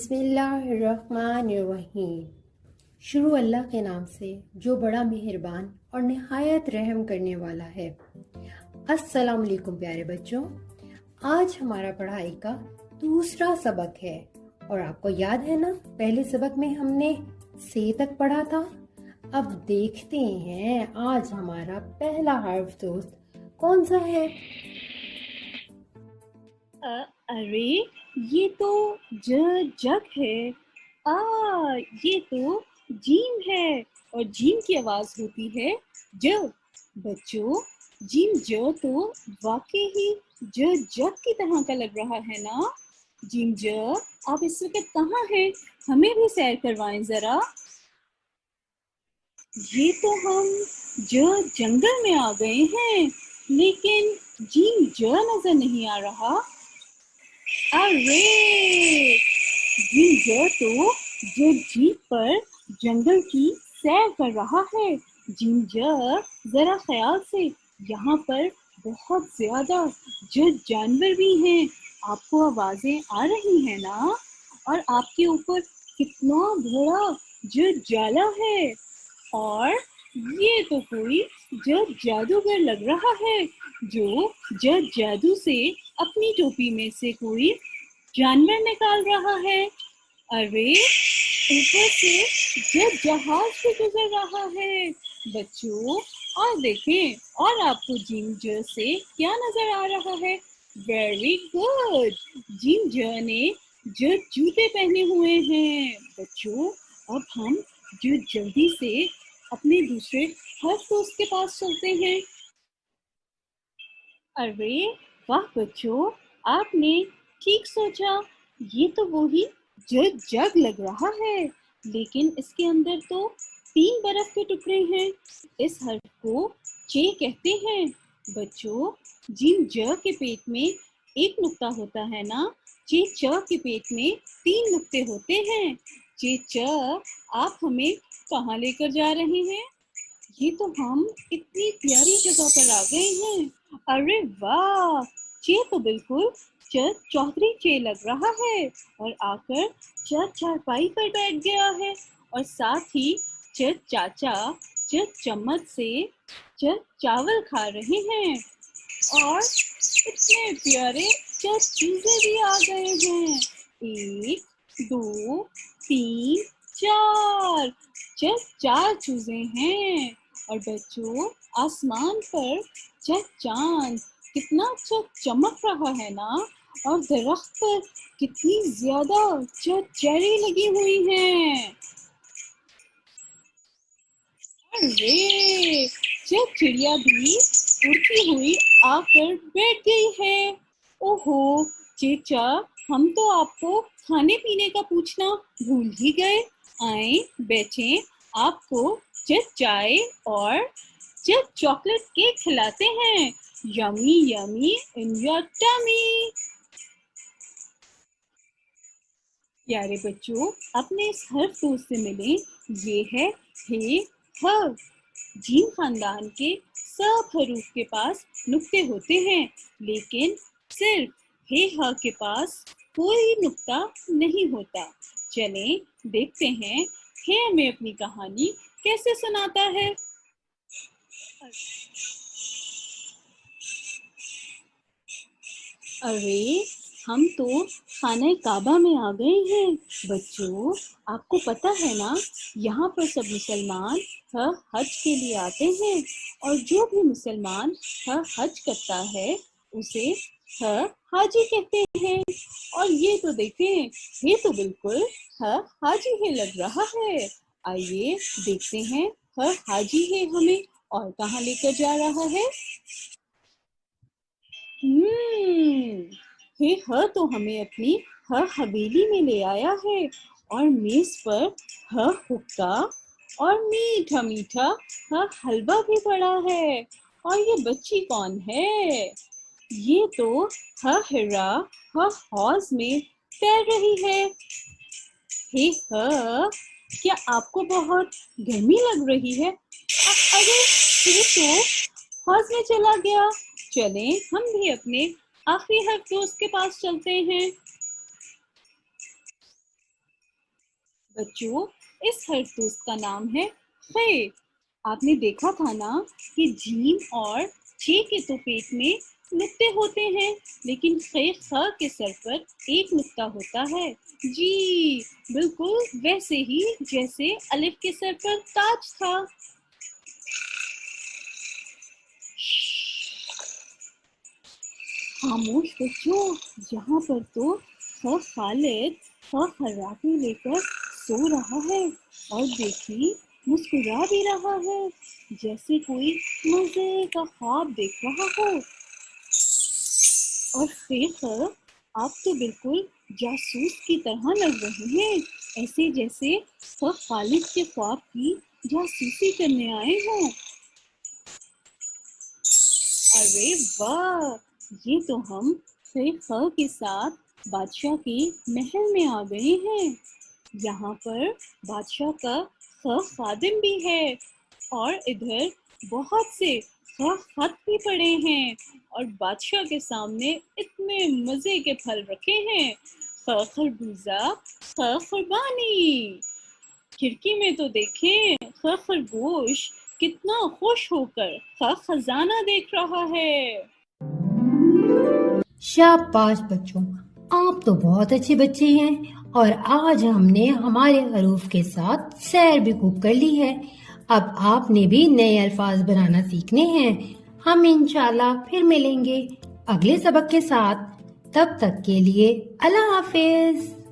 बिस्मिल्लाहिर्रहमानिर्रहीम। शुरू अल्लाह के नाम से जो बड़ा मेहरबान और निहायत रहम करने वाला है। अस्सलाम वालेकुम प्यारे बच्चों, आज हमारा पढ़ाई का दूसरा सबक है और आपको याद है ना, पहले सबक में हमने से तक पढ़ा था। अब देखते हैं आज हमारा पहला हर्फ दोस्त कौन सा है। अरे ये तो जग है। ये तो जीम है और जीम की आवाज होती है ज। बच्चों, जीम ज तो वाकई ही जग की तरह का लग रहा है ना। जीम ज, आप इस वक्त कहाँ हैं? हमें भी सैर करवाएं जरा। ये तो हम जंगल में आ गए हैं, लेकिन जीम ज नजर नहीं आ रहा। अरे जिंजर तो जीप पर जंगल की सैर कर रहा है। जिंजर, जरा ख्याल से, यहाँ पर बहुत ज्यादा जानवर भी हैं। आपको आवाजें आ रही हैं ना? और आपके ऊपर कितना बड़ा जाला है। और ये तो कोई जादूगर लग रहा है जो जादू से अपनी टोपी में से कोई जानवर निकाल रहा है। अरे ऊपर से जहाज भी गुजर रहा है। बच्चों, और देखें, और आपको जिंजर से क्या नजर आ रहा है? वेरी गुड, जिंजर ने जूते पहने हुए हैं। बच्चों, अब हम जल्दी से अपने दूसरे हर दोस्त के पास चलते हैं। अरे वाह बच्चों, आपने ठीक सोचा। ये तो वही जग लग रहा है, लेकिन इसके अंदर तो 3 बर्फ के टुकड़े हैं। इस हर्फ को चे कहते हैं। बच्चों, जिन ज के पेट में एक नुक्ता होता है ना, चे च के पेट में 3 नुक्ते होते हैं। चे च, आप हमें कहाँ लेकर जा रहे हैं? ये तो हम इतनी प्यारी जगह पर आ गए हैं। अरे वाह, चे तो बिल्कुल चौधरी चे लग रहा है और आकर चारपाई पर बैठ गया है। और साथ ही चाचा चम्मच से चावल खा रहे हैं। और इतने प्यारे चूजे भी आ गए हैं। 1 2 3 4 4 चूजे हैं। और बच्चों, आसमान पर चांद कितना चमक रहा है ना। और दरख्त पर कितनी ज्यादा चेरी लगी हुई हैं। अरे चिड़िया भी उड़ती हुई आकर बैठ गई है। ओहो चेचा, हम तो आपको खाने पीने का पूछना भूल ही गए। आए बैठे, आपको चाय और चॉकलेट केक खिलाते हैं। Yummy yummy in your tummy. प्यारे बच्चों, अपने इस हर दोस्त से मिले। ये है हे ह। जीन खानदान के सब हरूफ के पास नुक्ते होते हैं, लेकिन सिर्फ हे ह के पास कोई नुक्ता नहीं होता। चलें देखते हैं हे हमें अपनी कहानी कैसे सुनाता है। अरे हम तो खाने काबा में आ गए हैं। बच्चों, आपको पता है ना, यहाँ पर सब मुसलमान हज के लिए आते हैं। और जो भी मुसलमान हज करता है उसे हाजी कहते हैं। और ये तो देखें, ये तो बिल्कुल हाजी ही लग रहा है। आइए देखते हैं हाजी है हमें और कहाँ लेकर जा रहा है। हे तो हमें अपनी हवेली में ले आया है और मेज पर हुक्का और मीठा मीठा हलवा भी पड़ा है। और ये बच्ची कौन है? ये तो हिरा हौज में तैर रही है। हे क्या आपको बहुत गर्मी लग रही है? अरे ये तो हौज में चला गया। चलें हम भी अपने आखिरी हर दोस्त के पास चलते हैं। بچوں اس خرگوش کا نام ہے خے۔ آپ نے دیکھا تھا نا کہ جیم اور چھ کے تو پیٹ میں نقطے ہوتے ہیں، لیکن خے خ کے سر پر ایک نقطہ ہوتا ہے۔ جی بالکل ویسے ہی جیسے الف کے سر پر تاج تھا۔ خاموش بچوں، یہاں پر تو خالد خراٹے لے کر سو رہا ہے اور دیکھیے مسکرا بھی رہا ہے جیسے کوئی مزے کا خواب دیکھ رہا ہو۔ اور خیر آپ تو بالکل جاسوس کی طرح لگ رہے ہیں، ایسے جیسے خالد کے خواب کی جاسوسی کرنے آئے ہوں۔ ارے واہ، یہ تو ہم خیر کے ساتھ بادشاہ کے محل میں آ گئے ہیں۔ یہاں پر بادشاہ کا خادم بھی ہے اور ادھر بہت سے خط بھی پڑے ہیں اور بادشاہ کے سامنے اتنے مزے کے پھل رکھے ہیں، خربوزہ، خربانی۔ کھڑکی میں تو دیکھیں خرگوش کتنا خوش ہو کر خزانہ دیکھ رہا ہے۔ شاباش بچوں، آپ تو بہت اچھے بچے ہیں اور آج ہم نے ہمارے حروف کے ساتھ سیر بھی خوب کر لی ہے۔ اب آپ نے بھی نئے الفاظ بنانا سیکھنے ہیں۔ ہم انشاءاللہ پھر ملیں گے اگلے سبق کے ساتھ۔ تب تک کے لیے اللہ حافظ۔